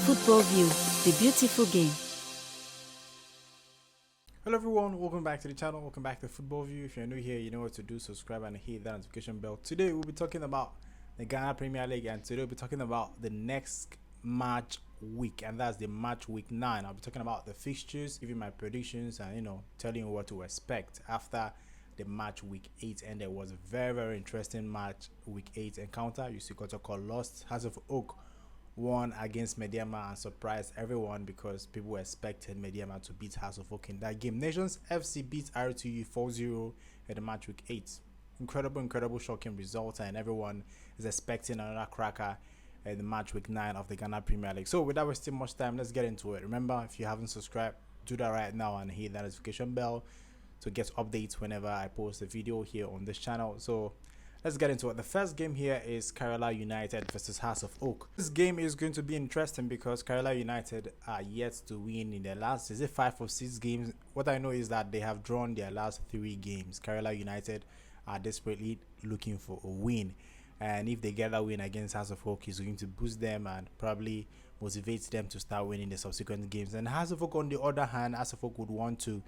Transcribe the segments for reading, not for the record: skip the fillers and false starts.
Football View, the beautiful game. Hello everyone, welcome back to the channel, welcome back to Football View. If you're new here, you know what to do, subscribe and hit that notification bell. Today we'll be talking about the Ghana Premier League, and today we'll be talking about the next match week, and that's the match week 9. I'll be talking about the fixtures, giving my predictions, and telling you what to expect after the match week 8. And there was a very interesting match week 8 encounter. You see Kotoko lost, House of Oak won against Mediama and surprised everyone because people expected Mediama to beat House of Oak in that game. Nations FC beat RTU 4-0 at the match week 8. Incredible shocking result, and everyone is expecting another cracker at the match week 9 of the Ghana Premier League. So without wasting much time, let's get into it. Remember, if you haven't subscribed, do that right now and hit that notification bell to get updates whenever I post a video here on this channel. So let's get into it. The first game here is Kerala United versus House of Oak. This game is going to be interesting because Kerala United are yet to win in their last, is it 5 or 6 games? What I know is that they have drawn their last 3 games. Kerala United are desperately looking for a win, and if they get that win against House of Oak, is going to boost them and probably motivate them to start winning the subsequent games. And House of Oak, on the other hand, House of Oak would want to,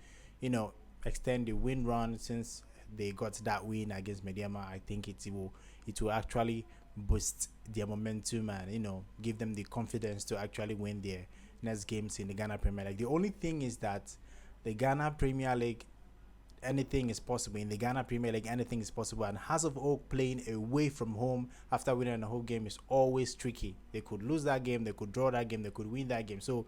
extend the win run since they got that win against Mediama. I think it will actually boost their momentum and give them the confidence to actually win their next games in the Ghana Premier League. The only thing is that the Ghana Premier League, anything is possible. In the Ghana Premier League, anything is possible, and House of Oak playing away from home after winning the whole game is always tricky. They could lose that game, they could draw that game, they could win that game. So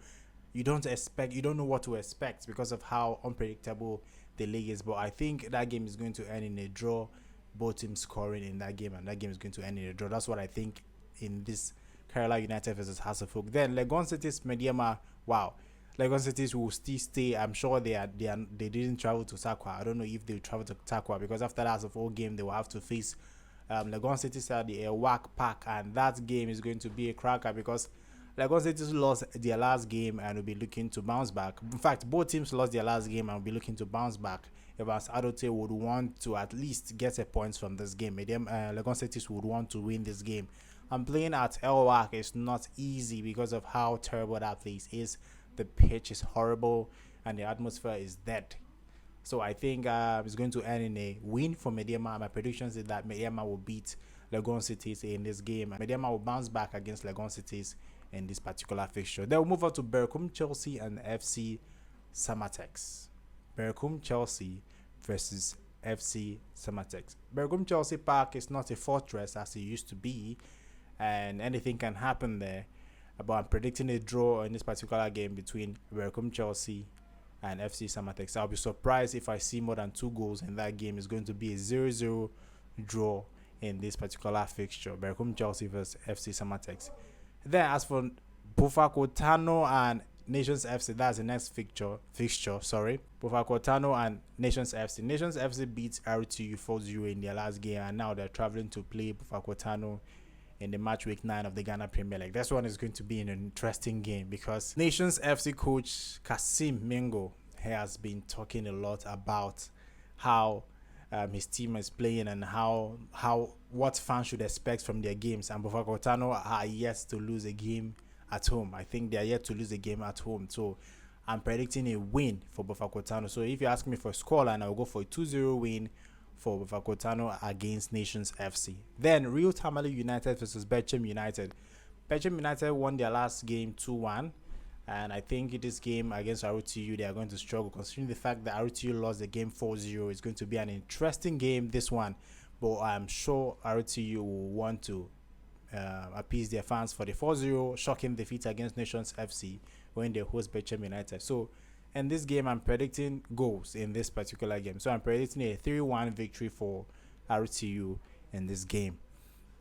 you don't know what to expect because of how unpredictable the league is. But I think that game is going to end in a draw, both teams scoring in that game, and that game is going to end in a draw. That's what I think in this Kerala United versus House of Oak. Then Legon City's Mediama, wow, Legon City's will still stay. I'm sure they didn't travel to Takwa. I don't know if they travel to Takwa because after the House of Oak game they will have to face Legon City's at the WAC Park, and that game is going to be a cracker because Legon City lost their last game and will be looking to bounce back. In fact, both teams lost their last game and will be looking to bounce back. Evans Adote would want to at least get a points from this game. Legon City would want to win this game. And playing at LWAC is not easy because of how terrible that place is. The pitch is horrible and the atmosphere is dead. So I think it's going to end in a win for Mediama. My predictions is that Mediama will beat Legon Cities in this game. Mediama will bounce back against Legon Cities in this particular fixture. Then we'll move on to Berkum Chelsea and FC Samatex. Berkum Chelsea versus FC Samatex. Berkum Chelsea Park is not a fortress as it used to be, and anything can happen there. But I'm predicting a draw in this particular game between Berkum Chelsea and FC Samatex. I'll be surprised if I see more than 2 goals in that game. It's going to be a 0-0 draw in this particular fixture. Berkum Chelsea versus FC Samatex. Then as for Bufakotano and Nations FC, that's the next fixture. Bufakotano and Nations FC. Nations FC beat RTU 4-0 in their last game, and now they're traveling to play Bufakotano in the match week 9 of the Ghana Premier League. This one is going to be an interesting game because Nations FC coach Kasim Mingo has been talking a lot about how his team is playing and what fans should expect from their games. And Bufakotano are yet to lose a game at home. I think they are yet to lose a game at home. So I'm predicting a win for Bufakotano. So if you ask me for a scoreline, I'll go for a 2-0 win for Bufakotano against Nations FC. Then Real Tamale United versus Bechem United. Bechem United won their last game 2-1. And I think in this game against RTU, they are going to struggle, considering the fact that RTU lost the game 4-0. It's going to be an interesting game, this one. But I'm sure RTU will want to appease their fans for the 4-0 shocking defeat against Nations FC when they host Bechem United. So in this game, I'm predicting goals in this particular game. So I'm predicting a 3-1 victory for RTU in this game.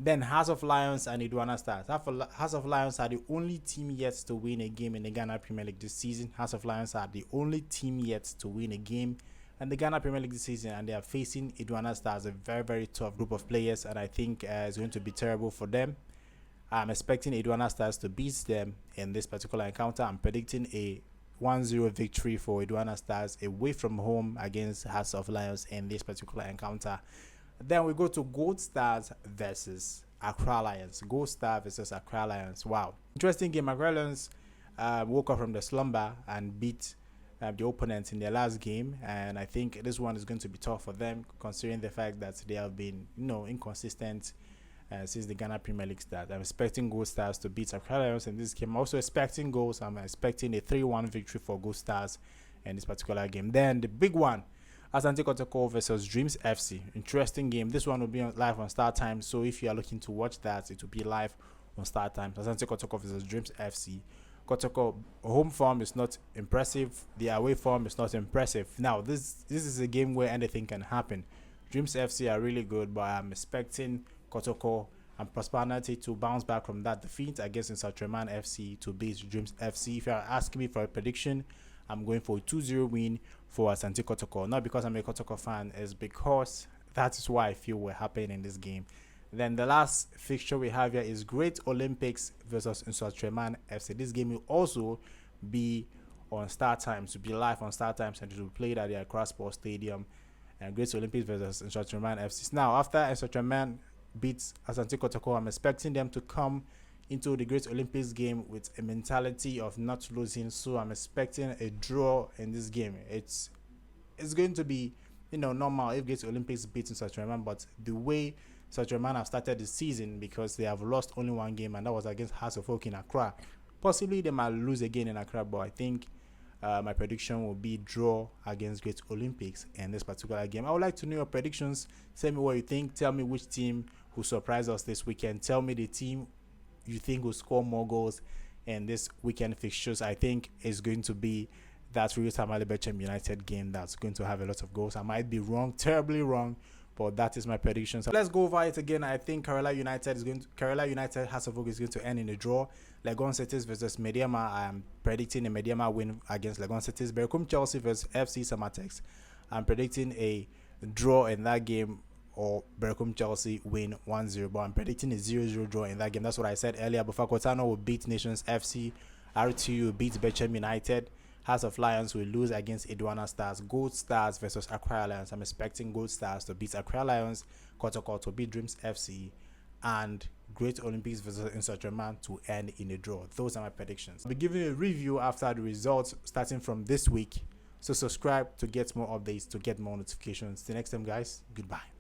Then House of Lions and Idwana Stars. House of Lions are the only team yet to win a game in the Ghana Premier League this season. House of Lions are the only team yet to win a game in the Ghana Premier League this season, and they are facing Idwana Stars, a very tough group of players, and I think it's going to be terrible for them. I'm expecting Idwana Stars to beat them in this particular encounter. I'm predicting a 1-0 victory for Idwana Stars away from home against House of Lions in this particular encounter. Then we go to Gold Stars versus Accra Lions. Gold Star versus Accra Lions. Wow. Interesting game. Accra Lions woke up from the slumber and beat the opponents in their last game, and I think this one is going to be tough for them, considering the fact that they have been, inconsistent since the Ghana Premier League start. I'm expecting Gold Stars to beat Accra Lions in this game. I'm also expecting goals. I'm expecting a 3-1 victory for Gold Stars in this particular game. Then the big one, Asante Kotoko versus Dreams FC. Interesting game. This one will be live on Star Times, so if you are looking to watch that, it will be live on Star Times. Asante Kotoko versus Dreams FC. Kotoko home form is not impressive. The away form is not impressive. Now, this is a game where anything can happen. Dreams FC are really good, but I'm expecting Kotoko and Prosperity to bounce back from that defeat against Insatraman FC to beat Dreams FC. If you are asking me for a prediction, I'm going for a 2-0 win for Asante Kotoko. Not because I'm a Kotoko fan, it's because that is what I feel will happen in this game. Then the last fixture we have here is Great Olympics versus Insatraman FC. This game will also be on Star Times, to be live on Star Times, and it will be played at the Accra Sports Stadium. And Great Olympics versus Insatraman FC. Now, after Insatraman beats Asante Kotoko, I'm expecting them to come into the Great Olympics game with a mentality of not losing. So I'm expecting a draw in this game. It's going to be, normal if Great Olympics beats Insatraman, but the way Insatraman have started the season, because they have lost only one game, and that was against House of Oak in Accra. Possibly they might lose again in Accra, but I think my prediction will be draw against Great Olympics in this particular game. I would like to know your predictions. Tell me what you think. Tell me which team will surprise us this weekend. Tell me the team you think will score more goals in this weekend fixtures. I think it's going to be that Rio Tamale Bechem United game that's going to have a lot of goals. I might be wrong, terribly wrong, but that is my prediction. So let's go over it again. I think Kerala United House of Oak is going to end in a draw. Legon Cities versus Mediama. I am predicting a Mediama win against Legon Cities. Berkum Chelsea versus FC Samatex. I'm predicting a draw in that game, or Berkum Chelsea win 1-0, but I'm predicting a 0-0 draw in that game. That's what I said earlier. Bafakotano will beat Nations FC. RTU will beat Bechem United. House of Lions will lose against Edwana Stars. Gold Stars versus Accra Lions. I'm expecting Gold Stars to beat Accra Lions. Kotoko to beat Dreams FC. And Great Olympics versus Insatraman to end in a draw. Those are my predictions. I'll be giving you a review after the results starting from this week. So subscribe to get more updates, to get more notifications. Till next time, guys. Goodbye.